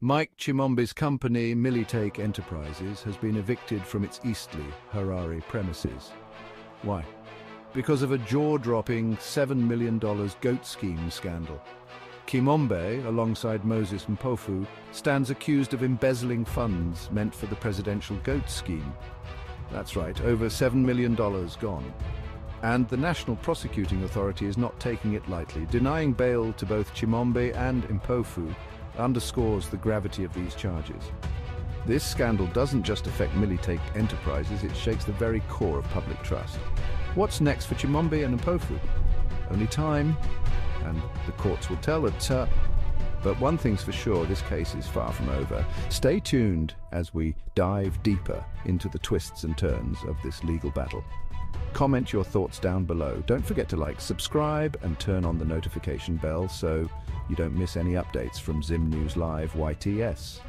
Mike Chimombe's company, Militake Enterprises, has been evicted from its Eastleigh, Harare premises. Why? Because of a jaw-dropping $7 million goat scheme scandal. Chimombe, alongside Moses Mpofu, stands accused of embezzling funds meant for the presidential goat scheme. That's right, over $7 million gone. And the National Prosecuting Authority is not taking it lightly. Denying bail to both Chimombe and Mpofu underscores the gravity of these charges. This scandal doesn't just affect Militake Enterprises, it shakes the very core of public trust. What's next for Chimombe and Mpofu? Only time, and the courts will tell it. But one thing's for sure, this case is far from over. Stay tuned as we dive deeper into the twists and turns of this legal battle. Comment your thoughts down below. Don't forget to like, subscribe, and turn on the notification bell so you don't miss any updates from Zim News Live YTS.